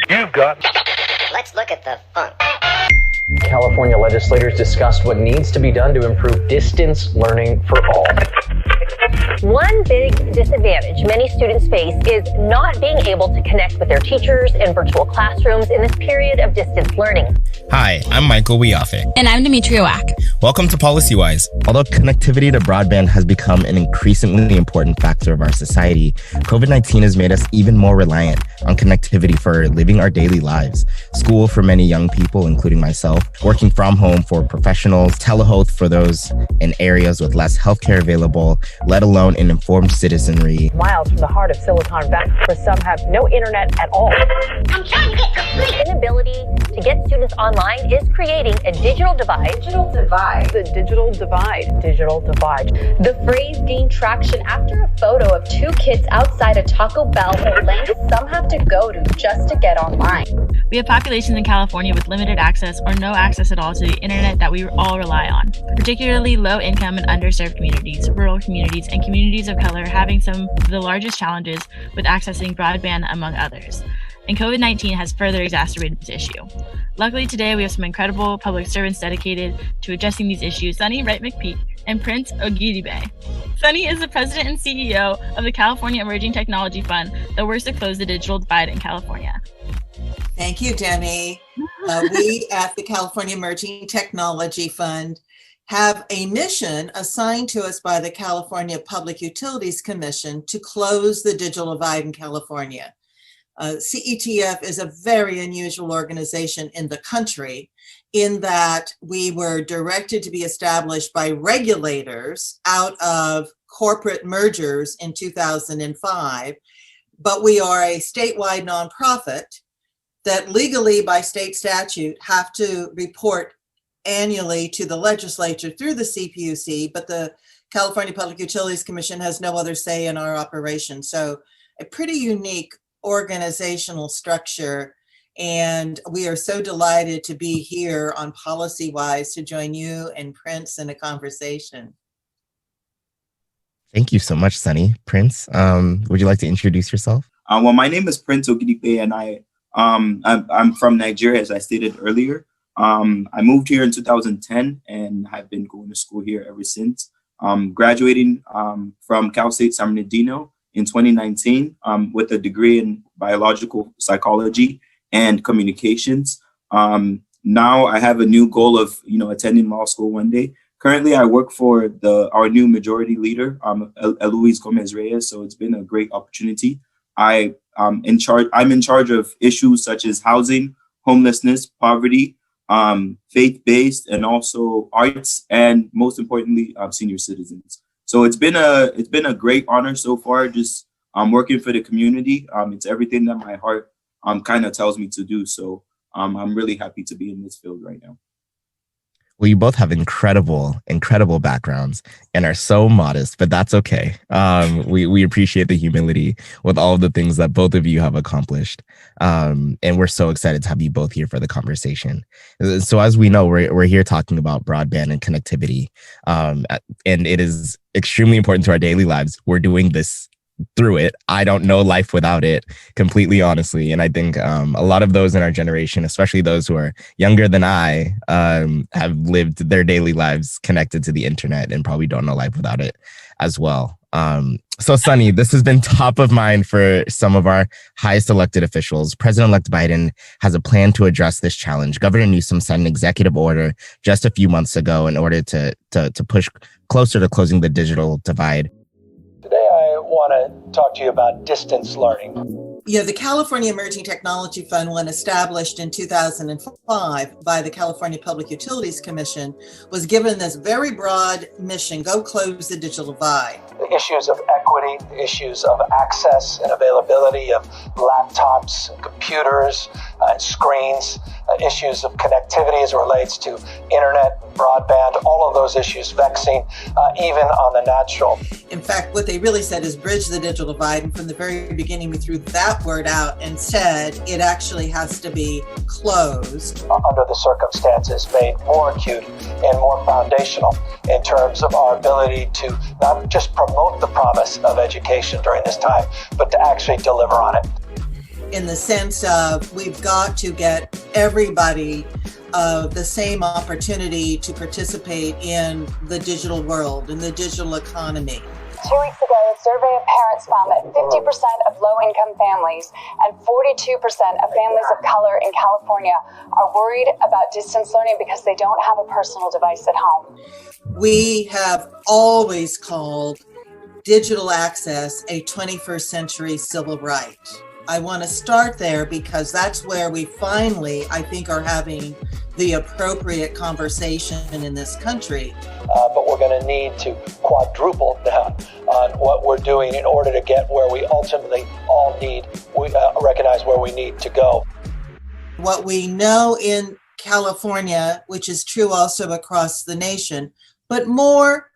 You've got... Let's look at the funk. California legislators discussed what needs to be done to improve distance learning for all. One big disadvantage many students face is not being able to connect with their teachers in virtual classrooms in this period of distance learning. Hi, I'm Michael Wiafe. And I'm Demetria Wack. Welcome to PolicyWise. Although connectivity to broadband has become an increasingly important factor of our society, COVID-19 has made us even more reliant on connectivity for living our daily lives. School for many young people, including myself, working from home for professionals, telehealth for those in areas with less healthcare available, let alone an informed citizenry. Miles from the heart of Silicon Valley, where some have no internet at all. I'm trying to get complete. Inability to get students online is creating a digital divide. Digital divide. The digital divide. Digital divide. The phrase gained traction after a photo of two kids outside a Taco Bell or length some have to go to just to get online. We have populations in California with limited access or no access at all to the internet that we all rely on, particularly low-income and underserved communities, rural communities, and communities of color having some of the largest challenges with accessing broadband, among others. And COVID-19 has further exacerbated this issue. Luckily today, we have some incredible public servants dedicated to addressing these issues, Sunny Wright McPeak and Prince Ogidibe. Sunny is the president and CEO of the California Emerging Technology Fund that works to close the digital divide in California. Thank you, Demi. We at the California Emerging Technology Fund have a mission assigned to us by the California Public Utilities Commission to close the digital divide in California. CETF is a very unusual organization in the country in that we were directed to be established by regulators out of corporate mergers in 2005, but we are a statewide nonprofit that legally by state statute have to report annually to the legislature through the CPUC, but the California Public Utilities Commission has no other say in our operation. So a pretty unique organizational structure. And we are so delighted to be here on PolicyWise to join you and Prince in a conversation. Thank you so much, Sunny. Prince, would you like to introduce yourself? Well, my name is Prince Ogidipe, and I'm from Nigeria, as I stated earlier. I moved here in 2010 and have been going to school here ever since. Graduating from Cal State San Bernardino in 2019 with a degree in biological psychology and communications. Now I have a new goal of attending law school one day. Currently, I work for our new majority leader, Eloise Gomez Reyes. So it's been a great opportunity. I'm in charge of issues such as housing, homelessness, poverty, faith-based, and also arts, and most importantly, senior citizens. So it's been a great honor so far. Just working for the community. It's everything that my heart kind of tells me to do. So I'm really happy to be in this field right now. Well, you both have incredible backgrounds and are so modest, but that's okay. We appreciate the humility with all of the things that both of you have accomplished. And we're so excited to have you both here for the conversation. So as we know, we're here talking about broadband and connectivity. And it is extremely important to our daily lives. We're doing this through it. I don't know life without it, completely honestly. And I think a lot of those in our generation, especially those who are younger than I, have lived their daily lives connected to the internet and probably don't know life without it as well. So Sunny, this has been top of mind for some of our highest elected officials. President-elect Biden has a plan to address this challenge. Governor Newsom signed an executive order just a few months ago in order to push closer to closing the digital divide. Today I want to talk to you about distance learning. The California Emerging Technology Fund, when established in 2005 by the California Public Utilities Commission, was given this very broad mission: go close the digital divide. The issues of equity, the issues of access and availability of laptops, computers, and screens, issues of connectivity as it relates to internet, broadband, all of those issues vexing, even on the natural. In fact, what they really said is bridge the digital divide. And from the very beginning, we threw that word out and said it actually has to be closed. Under the circumstances, made more acute and more foundational in terms of our ability to not just promote the promise of education during this time, but to actually deliver on it. In the sense of we've got to get everybody the same opportunity to participate in the digital world, in the digital economy. 2 weeks ago, a survey of parents found that 50% of low-income families and 42% of families of color in California are worried about distance learning because they don't have a personal device at home. We have always called digital access a 21st century civil right. I want to start there because that's where we finally, I think, are having the appropriate conversation in this country. But we're going to need to quadruple down on what we're doing in order to get where we ultimately all need, recognize where we need to go. What we know in California, which is true also across the nation, but more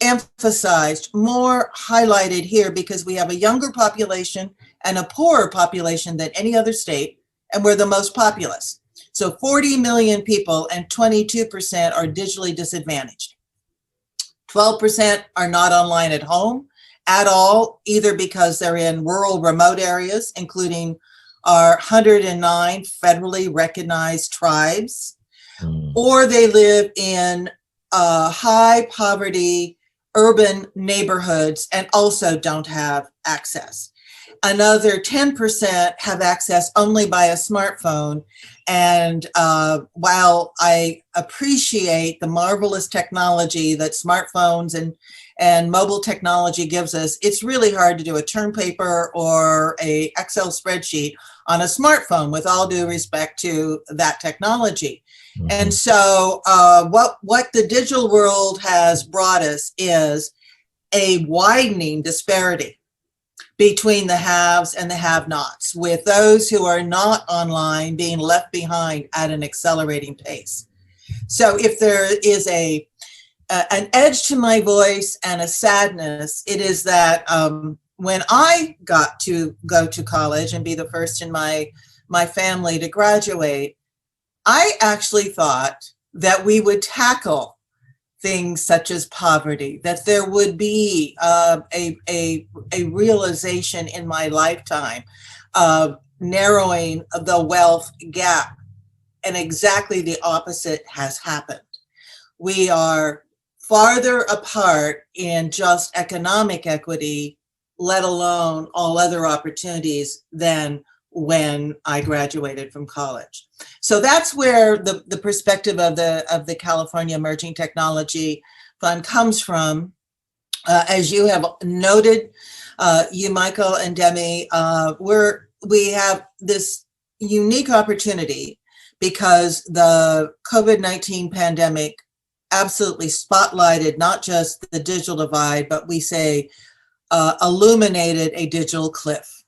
emphasized, more highlighted here because we have a younger population and a poorer population than any other state, and we're the most populous. So 40 million people and 22% are digitally disadvantaged. 12% are not online at home at all, either because they're in rural remote areas, including our 109 federally recognized tribes, or they live in high poverty urban neighborhoods and also don't have access. Another 10% have access only by a smartphone. And while I appreciate the marvelous technology that smartphones and mobile technology gives us, it's really hard to do a term paper or a Excel spreadsheet on a smartphone, with all due respect to that technology. And so what the digital world has brought us is a widening disparity between the haves and the have-nots, with those who are not online being left behind at an accelerating pace. So if there is an edge to my voice and a sadness, it is that when I got to go to college and be the first in my family to graduate, I actually thought that we would tackle things such as poverty, that there would be a realization in my lifetime of narrowing the wealth gap. And exactly the opposite has happened. We are farther apart in just economic equity, let alone all other opportunities, than when I graduated from college. So that's where the perspective of the California Emerging Technology Fund comes from. As you have noted, you, Michael, and Demi, we have this unique opportunity because the COVID-19 pandemic absolutely spotlighted not just the digital divide, but we say illuminated a digital cliff.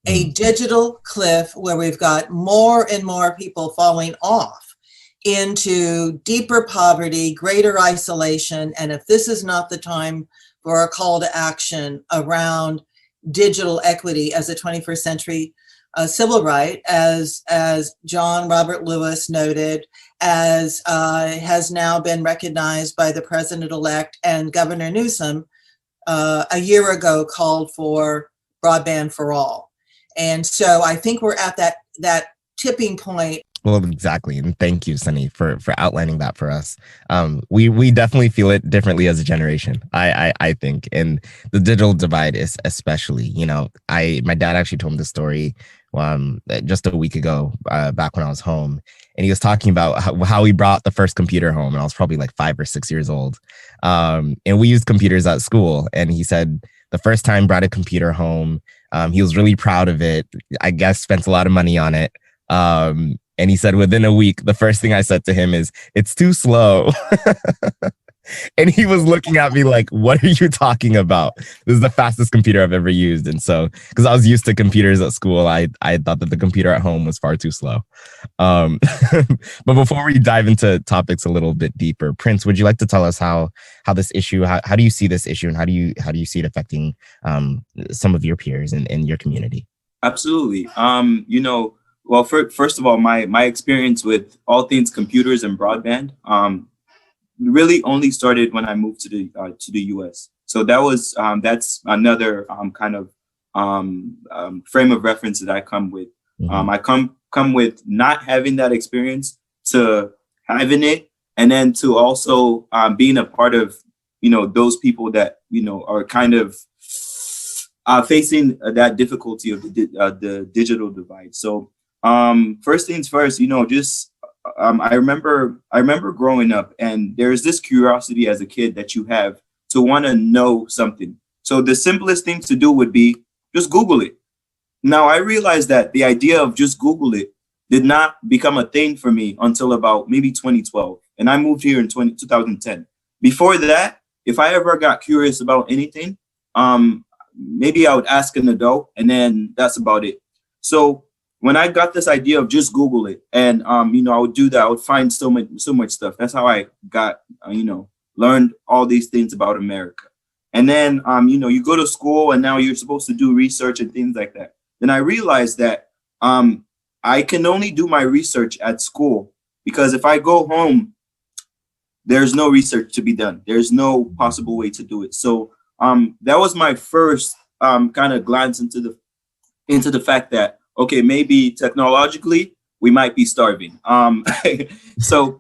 A digital cliff where we've got more and more people falling off into deeper poverty, greater isolation. And if this is not the time for a call to action around digital equity as a 21st century civil right, as John Robert Lewis noted, as has now been recognized by the president-elect and Governor Newsom a year ago called for broadband for all. And so I think we're at that tipping point. Well, exactly. And thank you, Sunny, for outlining that for us. We definitely feel it differently as a generation, I think. And the digital divide is especially, my dad actually told me the story just a week ago, back when I was home. And he was talking about how he brought the first computer home. And I was probably like 5 or 6 years old. And we used computers at school. And he said the first time brought a computer home, he was really proud of it. I guess spent a lot of money on it. And he said within a week, the first thing I said to him is, "It's too slow." And he was looking at me like, what are you talking about? This is the fastest computer I've ever used. And so, because I was used to computers at school, I thought that the computer at home was far too slow. Um, but before we dive into topics a little bit deeper, Prince, would you like to tell us how this issue, how do you see this issue, and how do you see it affecting some of your peers in your community? Absolutely. Well, first of all, my experience with all things computers and broadband really only started when I moved to the U.S. So that's another kind of frame of reference that I come with. I come with not having that experience to having it, and then to also being a part of those people that are kind of facing that difficulty of the digital divide. So first things first, just I remember growing up, and there's this curiosity as a kid that you have to want to know something. So the simplest thing to do would be just Google it. Now I realized that the idea of just Google it did not become a thing for me until about maybe 2012, and I moved here in 2010. Before that, if I ever got curious about anything, maybe I would ask an adult, and then that's about it. So when I got this idea of just Google it, and I would do that, I would find so much stuff. That's how I got learned all these things about America. And then you go to school, and now you're supposed to do research and things like that. Then I realized that I can only do my research at school, because if I go home, there's no research to be done. There's no possible way to do it. So that was my first kind of glance into the fact that, okay, maybe technologically we might be starving. So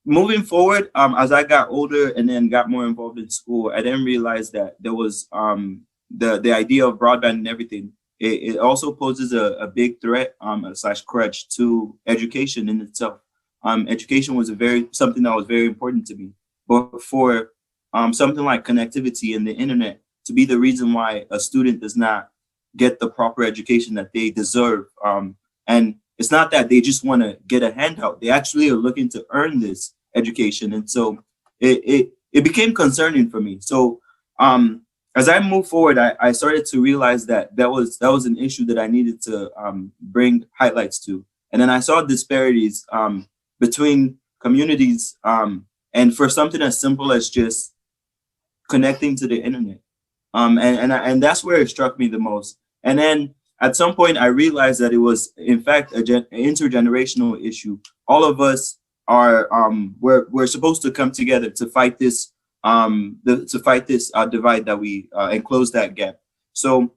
moving forward, as I got older and then got more involved in school, I then realized that there was the idea of broadband and everything. It also poses a big threat / crutch to education in itself. Education was something that was very important to me, but for something like connectivity and the internet to be the reason why a student does not get the proper education that they deserve. And it's not that they just want to get a handout. They actually are looking to earn this education. And so it became concerning for me. So as I moved forward, I started to realize that was an issue that I needed to bring highlights to. And then I saw disparities between communities, and for something as simple as just connecting to the internet. And that's where it struck me the most. And then at some point, I realized that it was, in fact, an intergenerational issue. All of us are we're supposed to come together to fight this divide that we and close that gap. So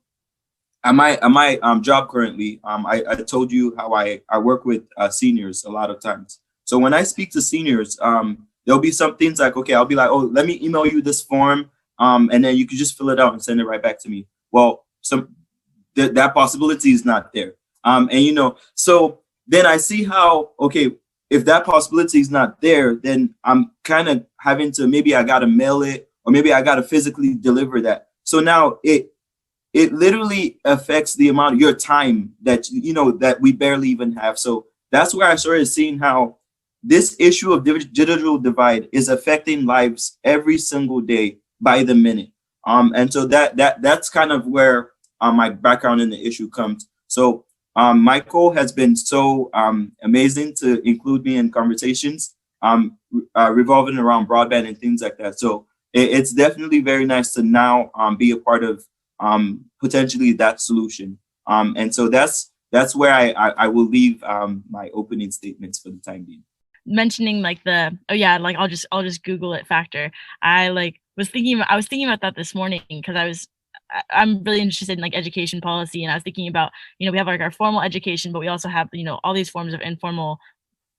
at my job currently, I told you how I work with seniors a lot of times. So when I speak to seniors, there'll be some things like, okay, I'll be like, oh, let me email you this form, and then you can just fill it out and send it right back to me. Well, that possibility is not there. So then I see how, okay, if that possibility is not there, then I'm kind of having to, maybe I got to mail it, or maybe I got to physically deliver that. So now it literally affects the amount of your time that, that we barely even have. So that's where I started seeing how this issue of digital divide is affecting lives every single day by the minute. And so that's kind of where my background in the issue comes. So Michael has been so amazing to include me in conversations revolving around broadband and things like that. So it's definitely very nice to now be a part of potentially that solution. And so that's where I will leave my opening statements for the time being. Mentioning like I'll just Google it factor. I was thinking about that this morning, because I'm really interested in like education policy, and I was thinking about, we have like our formal education, but we also have, all these forms of informal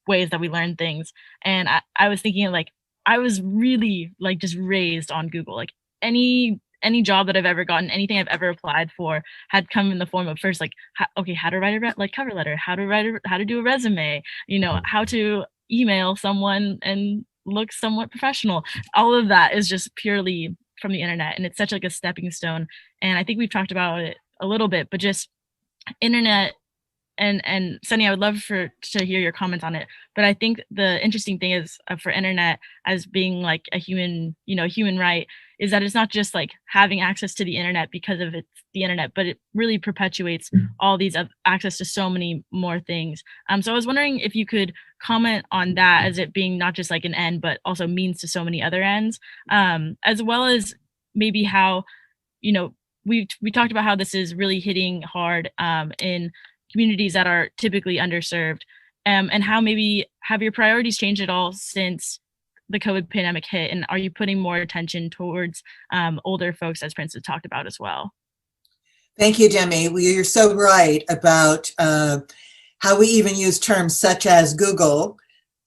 ways that we learn things. And I was thinking like, I was really like just raised on Google. Like any job that I've ever gotten, anything I've ever applied for had come in the form of first like, how to write a cover letter, how to do a resume, how to email someone and look somewhat professional. All of that is just purely from the internet, and it's such like a stepping stone. And I think we've talked about it a little bit, but just internet and Sunny, I would love to hear your comments on it. But I think the interesting thing is for internet as being like a human, human right, is that it's not just like having access to the internet because of it's the internet, but it really perpetuates all these access to so many more things. So I was wondering if you could comment on that as it being not just like an end, but also means to so many other ends, as well as maybe how, we talked about how this is really hitting hard in communities that are typically underserved, and how maybe have your priorities changed at all since the COVID pandemic hit, and are you putting more attention towards older folks, as Prince had talked about as well? Thank you, Demi. Well, you're so right about how we even use terms such as Google,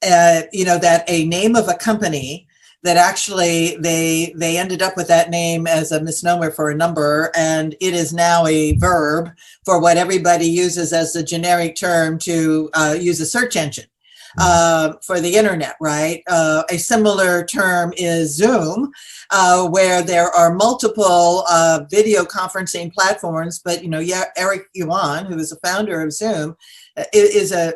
that a name of a company that actually they ended up with that name as a misnomer for a number, and it is now a verb for what everybody uses as the generic term to use a search engine for the internet, right? A similar term is Zoom, where there are multiple video conferencing platforms, but Eric Yuan, who is the founder of Zoom, is a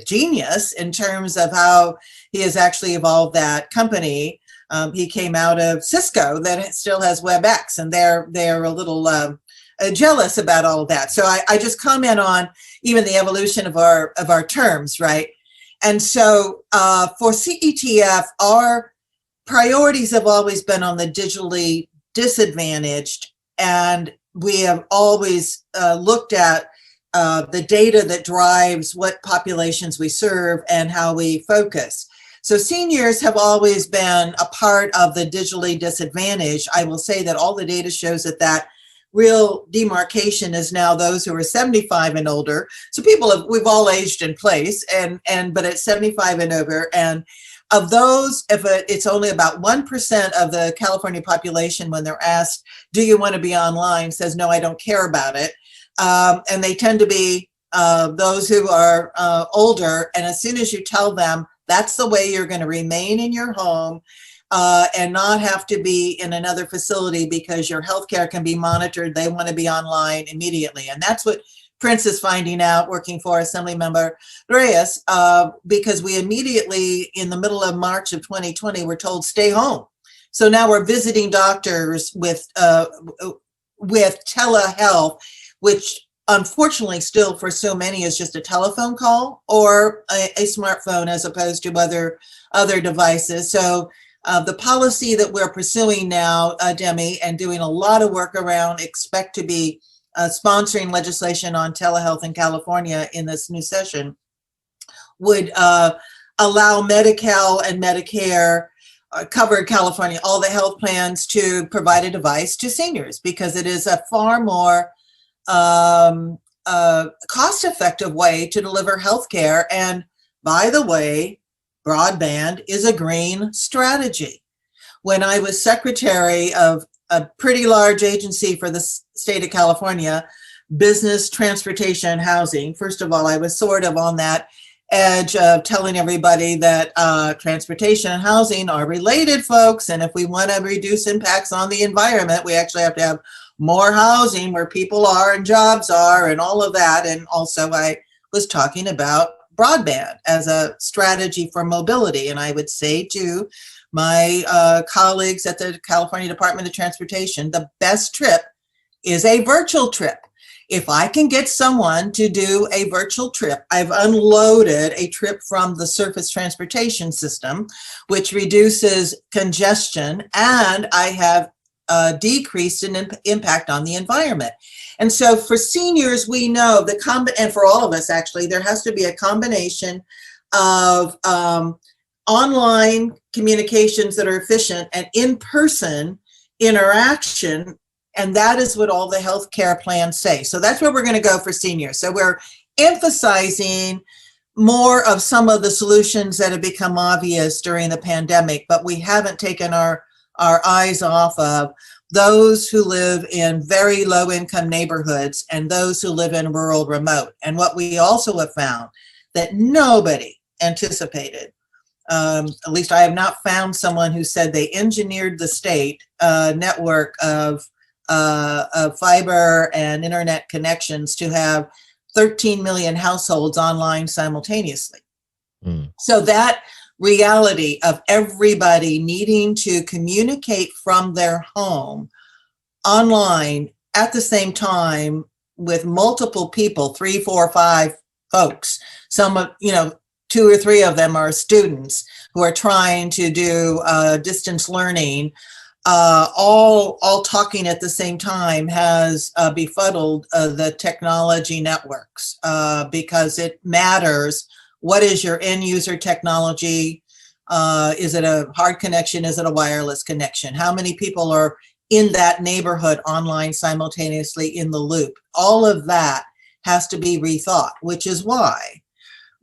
genius in terms of how he has actually evolved that company. He came out of Cisco that still has WebEx, and they're a little jealous about all of that. So I just comment on even the evolution of our terms, right? And so for CETF, our priorities have always been on the digitally disadvantaged, and we have always looked at the data that drives what populations we serve and how we focus. So seniors have always been a part of the digitally disadvantaged. I will say that all the data shows that real demarcation is now those who are 75 and older. So we've all aged in place, but at 75 and over, and of those, it's only about 1% of the California population, when they're asked, do you want to be online, says, no, I don't care about it. And they tend to be those who are older. And as soon as you tell them that's the way you're going to remain in your home and not have to be in another facility because your healthcare can be monitored, they want to be online immediately. And that's what Prince is finding out working for Assemblymember Reyes, because we immediately, in the middle of March of 2020, were told stay home. So now we're visiting doctors with telehealth, which unfortunately still for so many is just a telephone call or a smartphone as opposed to other devices. So the policy that we're pursuing now, Demi, and doing a lot of work around, expect to be sponsoring legislation on telehealth in California in this new session, would allow Medi-Cal and Medicare covered California, all the health plans, to provide a device to seniors, because it is a far more cost-effective way to deliver healthcare. And by the way, broadband is a green strategy. When I was secretary of a pretty large agency for the state of California, Business, Transportation, Housing, first of all, I was sort of on that edge of telling everybody that transportation and housing are related, folks. And if we want to reduce impacts on the environment, we actually have to have more housing where people are and jobs are and all of that. And also I was talking about broadband as a strategy for mobility. And I would say to my colleagues at the California Department of Transportation, the best trip is a virtual trip. If I can get someone to do a virtual trip, I've unloaded a trip from the surface transportation system, which reduces congestion, and I have decreased an impact on the environment. And so for seniors, we know and for all of us, actually, there has to be a combination of online communications that are efficient and in-person interaction. And that is what all the healthcare plans say. So that's where we're going to go for seniors. So we're emphasizing more of some of the solutions that have become obvious during the pandemic, but we haven't taken our eyes off of those who live in very low income neighborhoods and those who live in rural remote. And what we also have found that nobody anticipated, at least I have not found someone who said they engineered the state network of fiber and internet connections to have 13 million households online simultaneously. Mm. So that reality of everybody needing to communicate from their home online at the same time with multiple people, 3, 4, 5 folks, some of, 2 or 3 of them are students who are trying to do distance learning, all talking at the same time has befuddled the technology networks because it matters. What is your end user technology? Is it a hard connection? Is it a wireless connection? How many people are in that neighborhood online simultaneously in the loop? All of that has to be rethought, which is why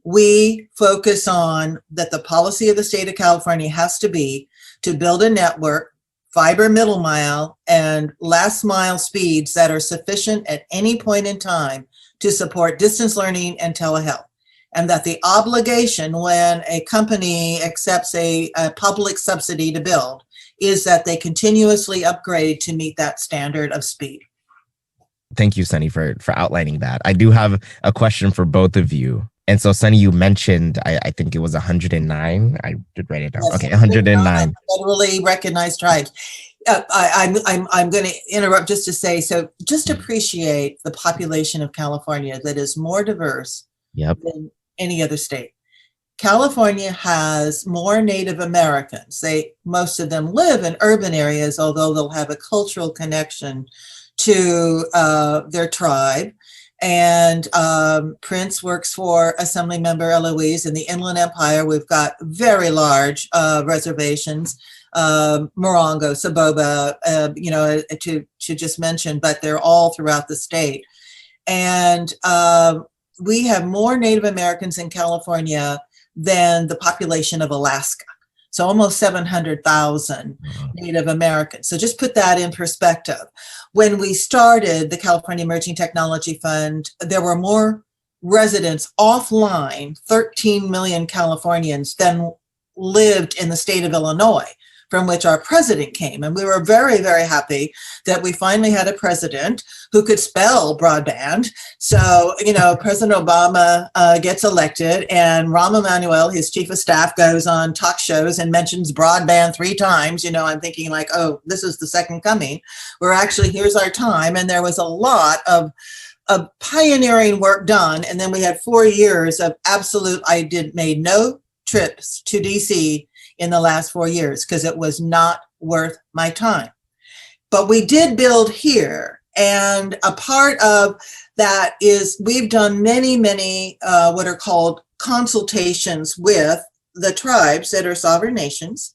we focus on that the policy of the state of California has to be to build a network, fiber middle mile, and last mile speeds that are sufficient at any point in time to support distance learning and telehealth. And that the obligation when a company accepts a public subsidy to build is that they continuously upgrade to meet that standard of speed. Thank you, Sunny, for outlining that. I do have a question for both of you. And so, Sunny, you mentioned, I think it was 109. I did write it down. Yes, okay, 109. Federally recognized tribes. I'm going to interrupt just to say, so just appreciate the population of California that is more diverse than any other state. California has more Native Americans. Most of them live in urban areas, although they'll have a cultural connection to their tribe. And Prince works for Assemblymember Eloise. In the Inland Empire, we've got very large reservations, Morongo, Saboba, to just mention, but they're all throughout the state. And we have more Native Americans in California than the population of Alaska. So almost 700,000 Native Americans. So just put that in perspective. When we started the California Emerging Technology Fund, there were more residents offline, 13 million Californians, than lived in the state of Illinois, from which our president came. And we were very, very happy that we finally had a president who could spell broadband. So, President Obama gets elected, and Rahm Emanuel, his chief of staff, goes on talk shows and mentions broadband 3 times. I'm thinking like, oh, this is the second coming. We're actually, here's our time. And there was a lot of pioneering work done. And then we had 4 years of absolute, made no trips to DC in the last 4 years because it was not worth my time. But we did build here. And a part of that is we've done many, many what are called consultations with the tribes that are sovereign nations,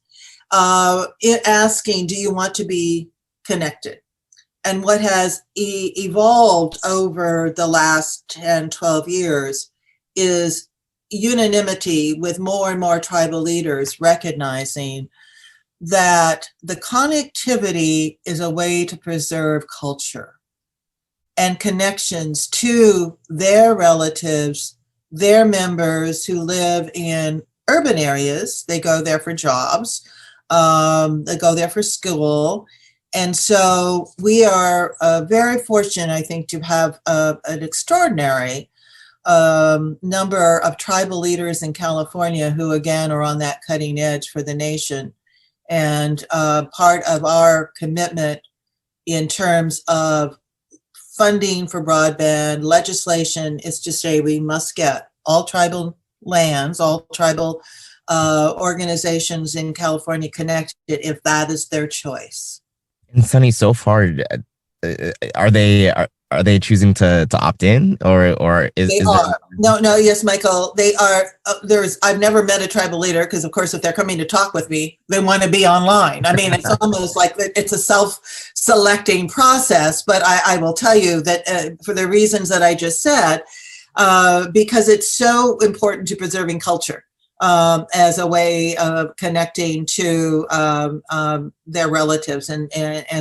asking, do you want to be connected? And what has evolved over the last 10, 12 years is unanimity with more and more tribal leaders recognizing that the connectivity is a way to preserve culture and connections to their relatives, their members who live in urban areas. They go there for jobs, they go there for school. And so we are very fortunate, I think, to have an extraordinary number of tribal leaders in California who, again, are on that cutting edge for the nation. And part of our commitment in terms of funding for broadband legislation is to say we must get all tribal lands, all tribal organizations in California connected if that is their choice. And Sunny, so far, are they choosing to opt in or is they is are. No, yes, Michael, they are. I've never met a tribal leader because, of course, if they're coming to talk with me, they want to be online. I mean, it's almost like it's a self-selecting process. But I will tell you that for the reasons that I just said, because it's so important to preserving culture as a way of connecting to their relatives and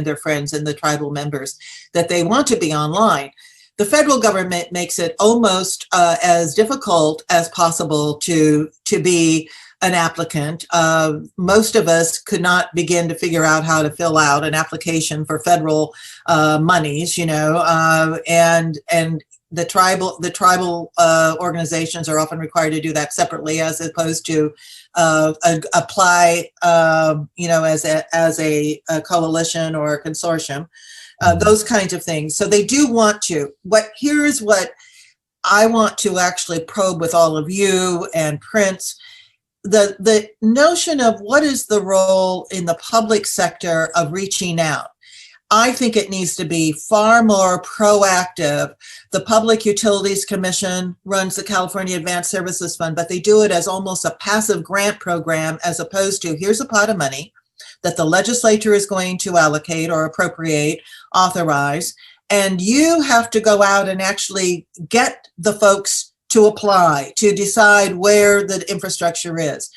their friends and the tribal members, that they want to be online. The federal government makes it almost as difficult as possible to be an applicant. Most of us could not begin to figure out how to fill out an application for federal monies, and tribal organizations are often required to do that separately, as opposed to apply, as a coalition or a consortium, those kinds of things. So they do want to. Here's what I want to actually probe with all of you and Prince. The notion of what is the role in the public sector of reaching out. I think it needs to be far more proactive. The Public Utilities Commission runs the California Advanced Services Fund, but they do it as almost a passive grant program, as opposed to here's a pot of money that the legislature is going to allocate or appropriate, authorize, and you have to go out and actually get the folks to apply, to decide where the infrastructure is.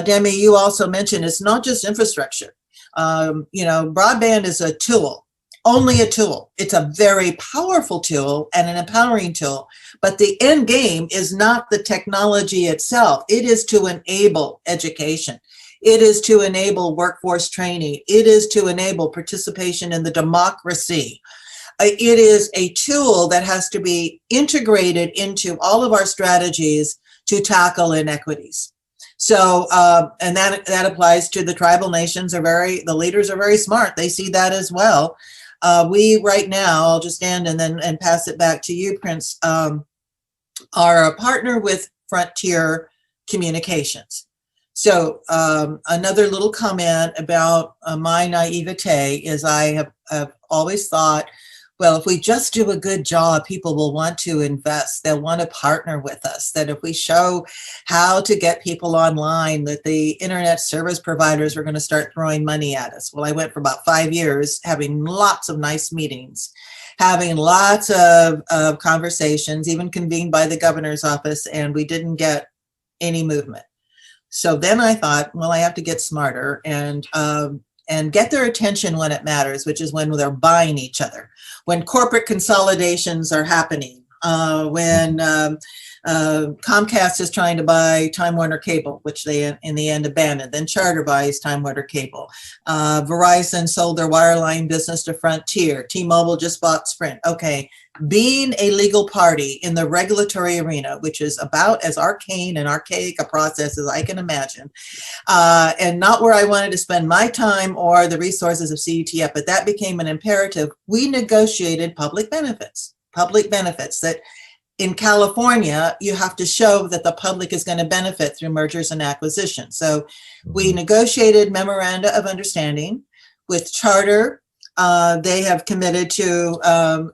Demi, you also mentioned it's not just infrastructure. Broadband is a tool, only a tool. It's a very powerful tool and an empowering tool, but the end game is not the technology itself. It is to enable education. It is to enable workforce training. It is to enable participation in the democracy. It is a tool that has to be integrated into all of our strategies to tackle inequities. So, and that applies to the tribal nations. The leaders are very smart. They see that as well. We right now, I'll just end and pass it back to you, Prince, are a partner with Frontier Communications. So another little comment about my naivete is I have always thought, well, if we just do a good job, people will want to invest. They'll want to partner with us. That if we show how to get people online, that the internet service providers are going to start throwing money at us. Well, I went for about 5 years having lots of nice meetings, having lots of conversations, even convened by the governor's office, and we didn't get any movement. So then I thought, well, I have to get smarter and get their attention when it matters, which is when they're buying each other, when corporate consolidations are happening, when Comcast is trying to buy Time Warner Cable, which they in the end abandoned, then Charter buys Time Warner Cable. Verizon sold their wireline business to Frontier. T-Mobile just bought Sprint. Okay, being a legal party in the regulatory arena, which is about as arcane and archaic a process as I can imagine, and not where I wanted to spend my time or the resources of CUTF, but that became an imperative. We negotiated public benefits that in California, you have to show that the public is going to benefit through mergers and acquisitions. So we negotiated memoranda of understanding with Charter. They have committed to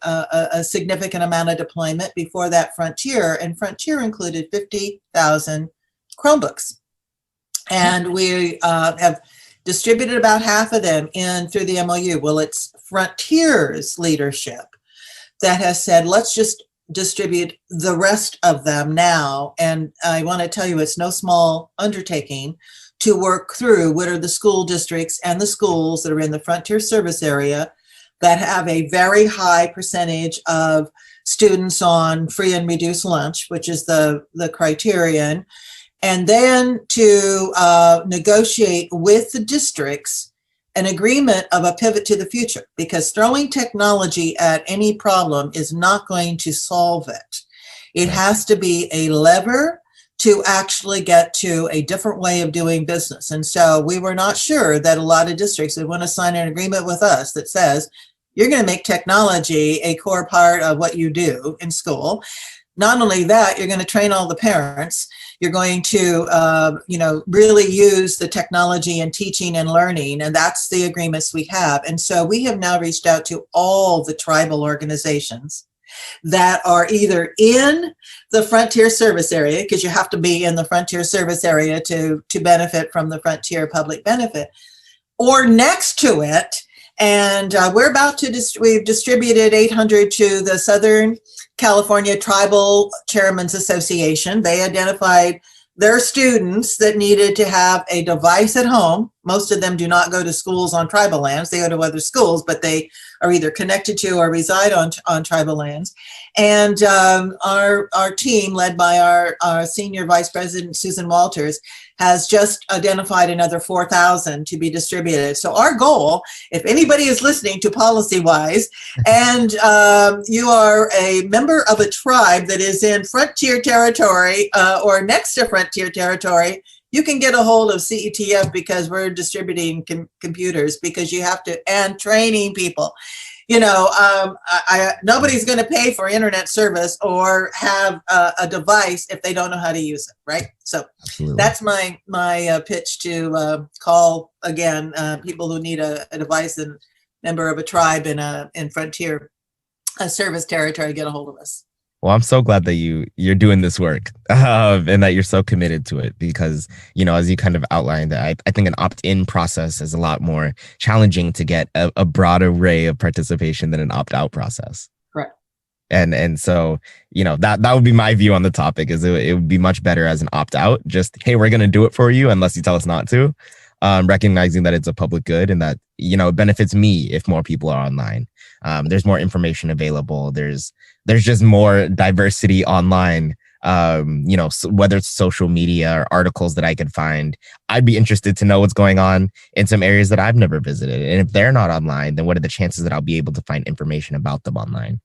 a significant amount of deployment. Before that, Frontier, and Frontier included 50,000 Chromebooks. And we have distributed about half of them in through the MOU. Well, it's Frontier's leadership that has said, let's just distribute the rest of them now. And I want to tell you, it's no small undertaking to work through what are the school districts and the schools that are in the Frontier service area that have a very high percentage of students on free and reduced lunch, which is the criterion. And then to negotiate with the districts an agreement of a pivot to the future, because throwing technology at any problem is not going to solve it. It has to be a lever to actually get to a different way of doing business. And so we were not sure that a lot of districts would want to sign an agreement with us that says, you're going to make technology a core part of what you do in school. Not only that, you're going to train all the parents. You're going to, really use the technology in teaching and learning. And that's the agreements we have. And so we have now reached out to all the tribal organizations that are either in the Frontier service area, because you have to be in the Frontier service area to benefit from the Frontier public benefit, or next to it. And we're about to, we've distributed 800 to the Southern California Tribal Chairmen's Association. They identified their students that needed to have a device at home. Most of them do not go to schools on tribal lands. They go to other schools, but they are either connected to or reside on tribal lands. And our team, led by our Senior Vice President, Susan Walters, has just identified another 4,000 to be distributed. So our goal, if anybody is listening to PolicyWise, and you are a member of a tribe that is in frontier territory or next to frontier territory, you can get a hold of CETF because we're distributing computers, because you have to, and training people. You know, nobody's going to pay for internet service or have a device if they don't know how to use it, right? So Absolutely. That's my pitch to call again people who need a device and member of a tribe in frontier service territory, get a hold of us. Well, I'm so glad that you're doing this work and that you're so committed to it, because, you know, as you kind of outlined, that I think an opt-in process is a lot more challenging to get a broad array of participation than an opt-out process. Correct. And so, you know, that would be my view on the topic, is it would be much better as an opt-out. Just, hey, we're going to do it for you unless you tell us not to. Recognizing that it's a public good and that, you know, it benefits me if more people are online. There's more information available. There's just more diversity online. You know, whether it's social media or articles that I could find, I'd be interested to know what's going on in some areas that I've never visited. And if they're not online, then what are the chances that I'll be able to find information about them online,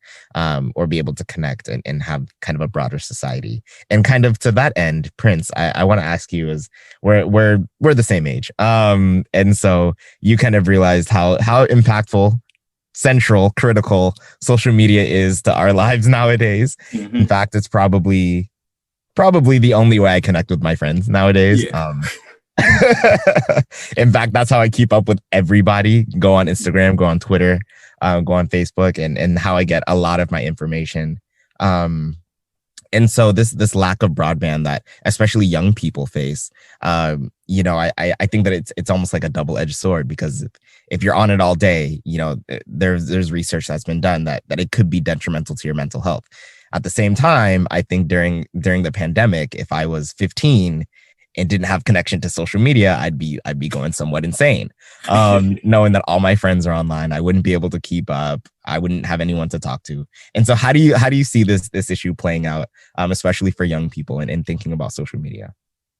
or be able to connect and have kind of a broader society? And kind of to that end, Prince, I want to ask you, is we're the same age. And so you kind of realized how impactful, central, critical social media is to our lives nowadays. Mm-hmm. In fact, it's probably the only way I connect with my friends nowadays. Yeah. In fact, that's how I keep up with everybody. Go on Instagram, go on Twitter, go on Facebook, and how I get a lot of my information. And so this lack of broadband that especially young people face, you know, I think that it's almost like a double-edged sword, because if you're on it all day, you know, there's research that's been done that it could be detrimental to your mental health. At the same time, I think during the pandemic, if I was 15 and didn't have connection to social media, I'd be going somewhat insane. Knowing that all my friends are online, I wouldn't be able to keep up. I wouldn't have anyone to talk to. And so how do you see this issue playing out, especially for young people and thinking about social media?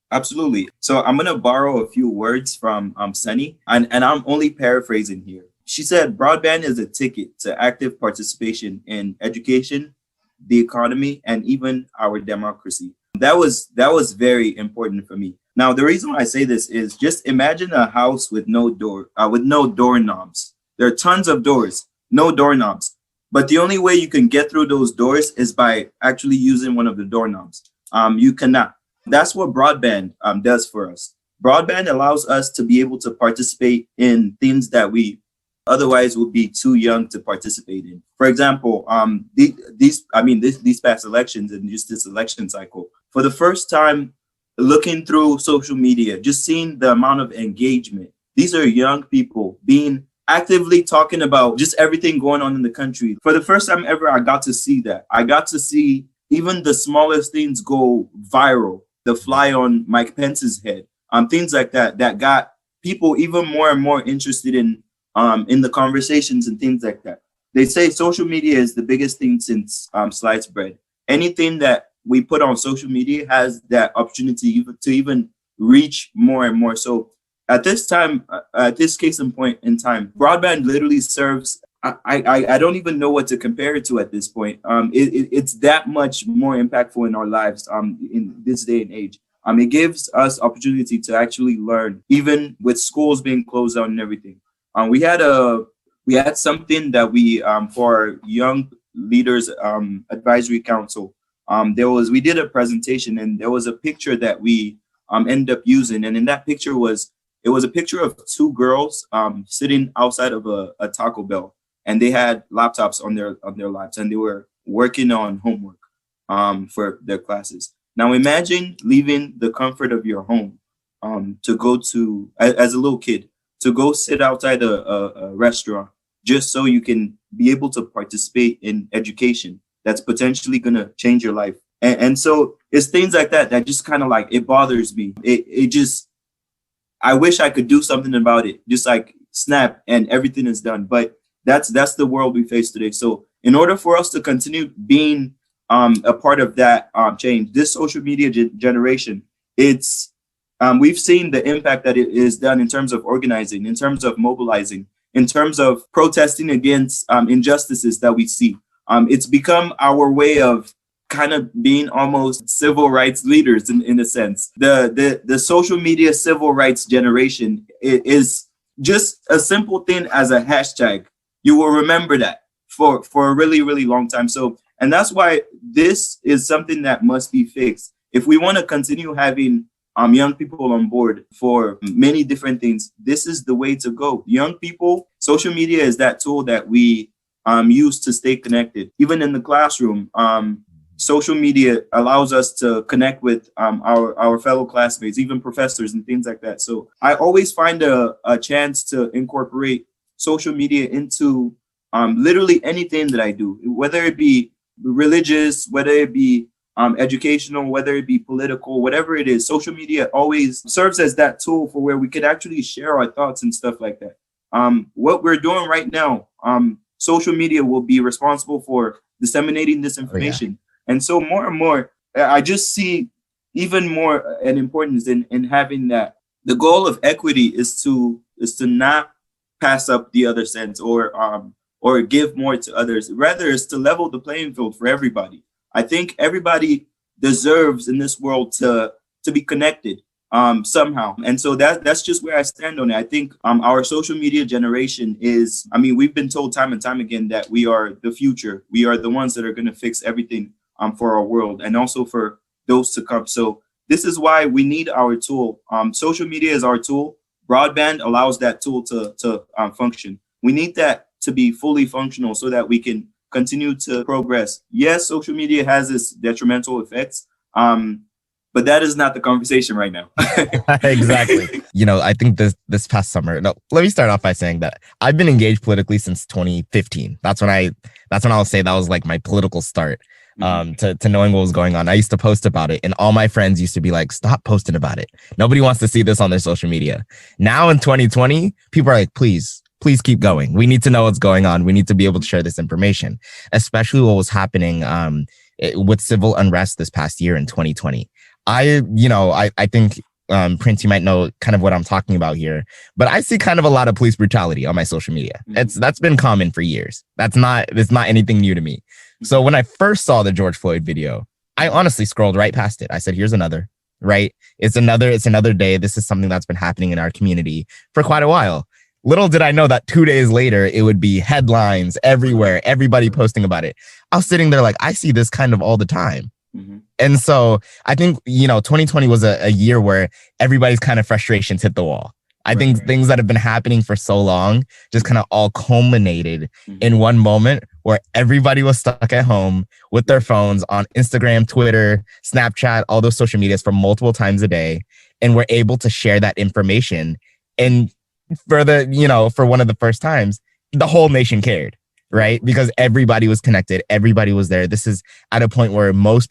Absolutely. So I'm going to borrow a few words from Sunny, and I'm only paraphrasing here. She said, broadband is a ticket to active participation in education, the economy, and even our democracy. That was very important for me. Now, the reason why I say this is, just imagine a house with no doorknobs. There are tons of doors, no doorknobs. But the only way you can get through those doors is by actually using one of the doorknobs. You cannot. That's what broadband does for us. Broadband allows us to be able to participate in things that we otherwise would be too young to participate in. For example, these past elections and just this election cycle, for the first time, looking through social media, just seeing the amount of engagement. These are young people being actively talking about just everything going on in the country. For the first time ever, I got to see that. I got to see even the smallest things go viral. The fly on Mike Pence's head, things like that got people even more and more interested in the conversations and things like that. They say social media is the biggest thing since sliced bread. Anything that we put on social media has that opportunity to even reach more and more. So at this time, at this case in point in time, broadband literally serves. I don't even know what to compare it to at this point. It's that much more impactful in our lives in this day and age. It gives us opportunity to actually learn, even with schools being closed down and everything. We had something that we for young leaders advisory council. We did a presentation, and there was a picture that we ended up using, and in that picture it was a picture of two girls sitting outside of a Taco Bell. And they had laptops on their laps, and they were working on homework for their classes. Now imagine leaving the comfort of your home to go to, as a little kid, to go sit outside a restaurant just so you can be able to participate in education that's potentially going to change your life. And so it's things like that just kind of like, it bothers me. It just, I wish I could do something about it, just like snap and everything is done. But that's the world we face today. So in order for us to continue being a part of that change, this social media generation, it's we've seen the impact that it is done in terms of organizing, in terms of mobilizing, in terms of protesting against injustices that we see. It's become our way of kind of being almost civil rights leaders in a sense. The social media civil rights generation is just a simple thing as a hashtag. You will remember that for a really, really long time. So, and that's why this is something that must be fixed. If we want to continue having young people on board for many different things, this is the way to go. Young people, social media is that tool that we use to stay connected. Even in the classroom, social media allows us to connect with our fellow classmates, even professors and things like that. So I always find a chance to incorporate social media into literally anything that I do, whether it be religious, whether it be educational, whether it be political, whatever it is. Social media always serves as that tool for where we could actually share our thoughts and stuff like that. What we're doing right now, social media will be responsible for disseminating this information. Oh, yeah. And so more and more, I just see even more an importance in having that. The goal of equity is to not pass up the other sense or give more to others. Rather, it's to level the playing field for everybody. I think everybody deserves in this world to be connected somehow. And so that's just where I stand on it. I think our social media generation is, I mean, we've been told time and time again that we are the future. We are the ones that are going to fix everything for our world and also for those to come. So this is why we need our tool. Social media is our tool. Broadband allows that tool to function. We need that to be fully functional so that we can continue to progress. Yes, social media has its detrimental effects, but that is not the conversation right now. Exactly. I think this past summer, no, let me start off by saying that I've been engaged politically since 2015. That's when I'll say that was like my political start. To knowing what was going on. I used to post about it and all my friends used to be like, stop posting about it. Nobody wants to see this on their social media. Now in 2020, people are like, please keep going. We need to know what's going on. We need to be able to share this information, especially what was happening with civil unrest this past year in 2020. I think Prince, you might know kind of what I'm talking about here, but I see kind of a lot of police brutality on my social media. That's been common for years. It's not anything new to me. So when I first saw the George Floyd video, I honestly scrolled right past it. I said, here's another, right? It's another day. This is something that's been happening in our community for quite a while. Little did I know that 2 days later, it would be headlines everywhere, everybody posting about it. I was sitting there like, I see this kind of all the time. Mm-hmm. And so I think, 2020 was a year where everybody's kind of frustrations hit the wall. I think things that have been happening for so long just kind of all culminated in one moment where everybody was stuck at home with their phones on Instagram, Twitter, Snapchat, all those social medias for multiple times a day. And we're able to share that information. And for one of the first times, the whole nation cared, right? Because everybody was connected. Everybody was there. This is at a point where more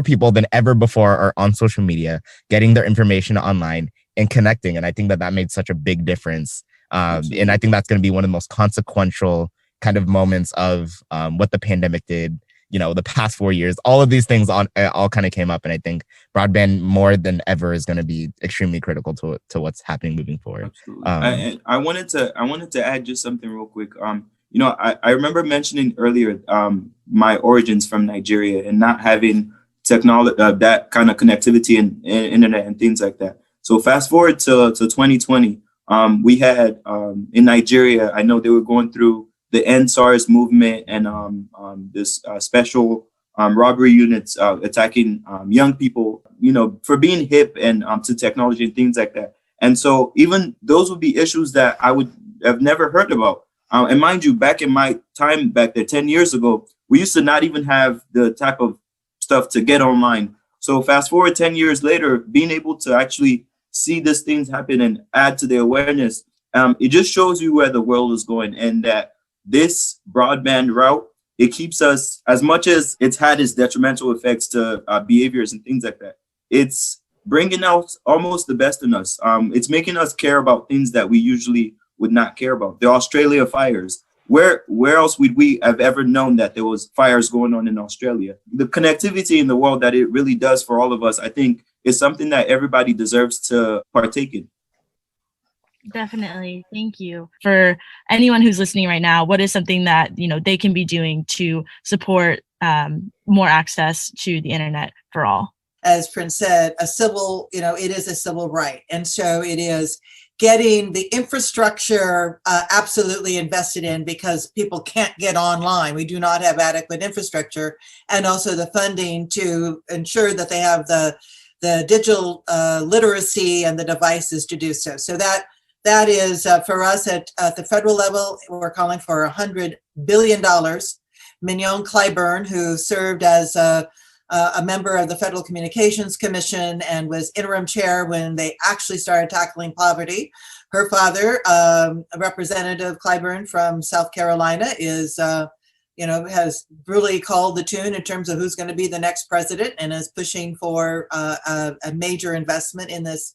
people than ever before are on social media, getting their information online and connecting. And I think that made such a big difference. And I think that's going to be one of the most consequential kind of moments of what the pandemic did, the past 4 years. All of these things all kind of came up. And I think broadband more than ever is going to be extremely critical to what's happening moving forward. Absolutely. I wanted to add just something real quick. I remember mentioning earlier my origins from Nigeria and not having technology, that kind of connectivity and internet and things like that. So fast forward to 2020, we had in Nigeria, I know they were going through the End SARS movement and this special robbery units attacking young people, for being hip and to technology and things like that. And so even those would be issues that I would have never heard about. And mind you, back in my time back there, 10 years ago, we used to not even have the type of stuff to get online. So fast forward 10 years later, being able to actually see these things happen and add to the awareness, it just shows you where the world is going, and that this broadband route, it keeps us, as much as it's had its detrimental effects to behaviors and things like that, it's bringing out almost the best in us. It's making us care about things that we usually would not care about. The Australia fires, where else would we have ever known that there was fires going on in Australia? The connectivity in the world that it really does for all of us, I think, is something that everybody deserves to partake in. Definitely. Thank you. For anyone who's listening right now, what is something that, they can be doing to support more access to the internet for all? As Prince said, it is a civil right. And so it is getting the infrastructure absolutely invested in, because people can't get online. We do not have adequate infrastructure, and also the funding to ensure that they have the digital literacy and the devices to do so. So that is for us at the federal level, we're calling for $100 billion. Mignon Clyburn, who served as a member of the Federal Communications Commission and was interim chair when they actually started tackling poverty. Her father, Representative Clyburn from South Carolina, has really called the tune in terms of who's going to be the next president, and is pushing for a major investment in this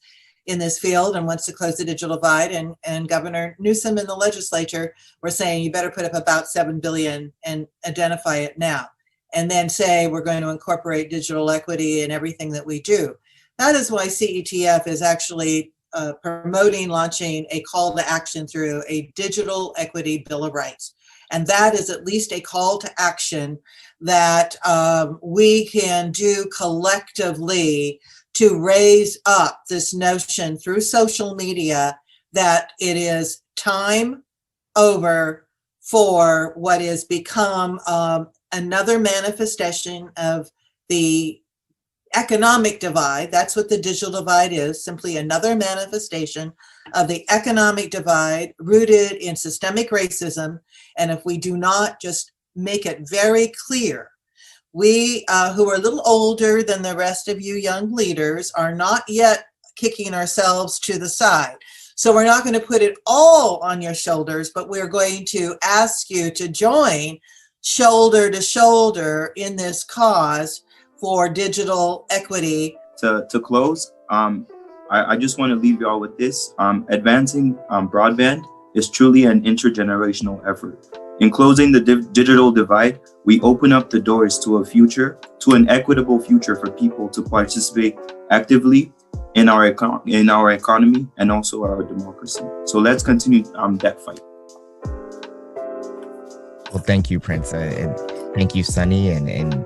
field and wants to close the digital divide. And Governor Newsom and the legislature were saying, you better put up about $7 billion and identify it now, and then say we're going to incorporate digital equity in everything that we do. That is why CETF is actually launching a call to action through a digital equity bill of rights. And that is at least a call to action that we can do collectively to raise up this notion through social media that it is time over for what has become another manifestation of the economic divide. That's what the digital divide is, simply another manifestation of the economic divide rooted in systemic racism. And if we do not just make it very clear, we who are a little older than the rest of you young leaders are not yet kicking ourselves to the side. So we're not going to put it all on your shoulders, but we're going to ask you to join shoulder to shoulder in this cause for digital equity. To close, I just want to leave you all with this. Advancing broadband is truly an intergenerational effort. In closing the digital divide, we open up the doors to an equitable future for people to participate actively in our economy and also our democracy. So let's continue that fight. Well, thank you, Prince. And thank you, Sunny, and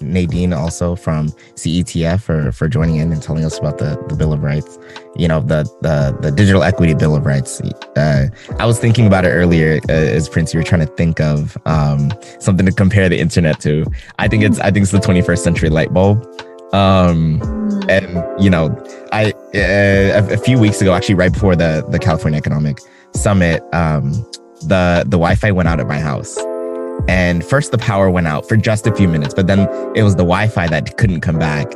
Nadine also from CETF for joining in and telling us about the Bill of Rights, the Digital Equity Bill of Rights. I was thinking about it earlier as Prince, you were trying to think of something to compare the internet to. I think it's the 21st century light bulb. I a few weeks ago, actually right before the California Economic Summit, the Wi-Fi went out at my house. And first the power went out for just a few minutes, but then it was the Wi-Fi that couldn't come back.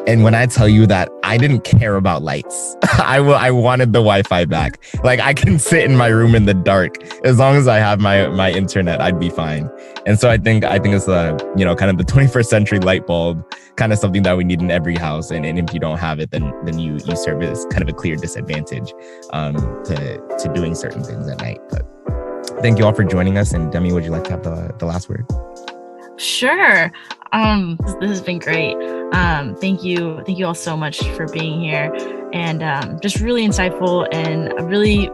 And when I tell you that I didn't care about lights, I wanted the Wi-Fi back. Like, I can sit in my room in the dark. As long as I have my internet, I'd be fine. And so I think it's kind of the 21st century light bulb, kind of something that we need in every house. And if you don't have it, then you serve as kind of a clear disadvantage to doing certain things at night. But thank you all for joining us. And Demi, would you like to have the last word? Sure. This has been great. Thank you all so much for being here, and just really insightful and a really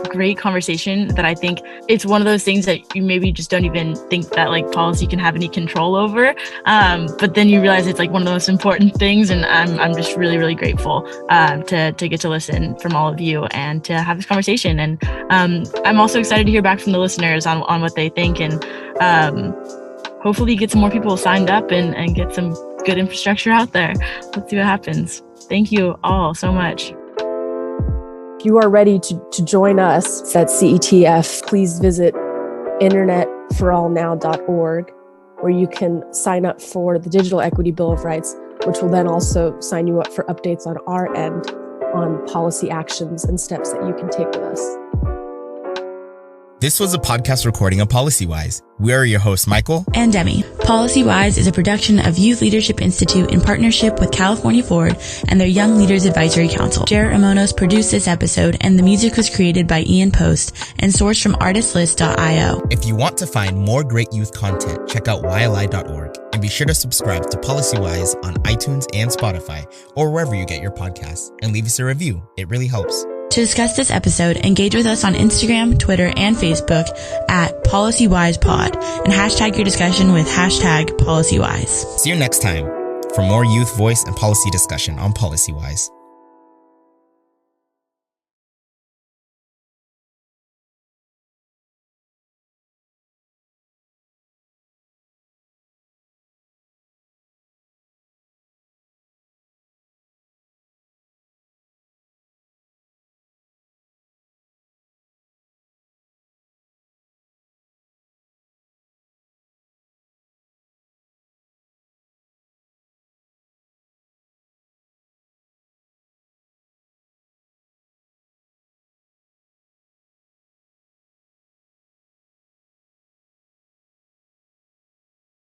great conversation that I think it's one of those things that you maybe just don't even think that like policy can have any control over. But then you realize it's like one of the most important things, and I'm just really, really grateful to get to listen from all of you and to have this conversation. And I'm also excited to hear back from the listeners on what they think, and hopefully get some more people signed up and get some good infrastructure out there. Let's see what happens. Thank you all so much. If you are ready to join us at CETF, please visit internetforallnow.org, where you can sign up for the Digital Equity Bill of Rights, which will then also sign you up for updates on our end on policy actions and steps that you can take with us. This was a podcast recording of PolicyWise. We are your hosts, Michael and Demi. PolicyWise is a production of Youth Leadership Institute in partnership with California Forward and their Young Leaders Advisory Council. Jared Ramonos produced this episode, and the music was created by Ian Post and sourced from artistlist.io. If you want to find more great youth content, check out YLI.org and be sure to subscribe to PolicyWise on iTunes and Spotify or wherever you get your podcasts, and leave us a review. It really helps. To discuss this episode, engage with us on Instagram, Twitter, and Facebook at PolicyWisePod and hashtag your discussion with hashtag PolicyWise. See you next time for more youth voice and policy discussion on PolicyWise.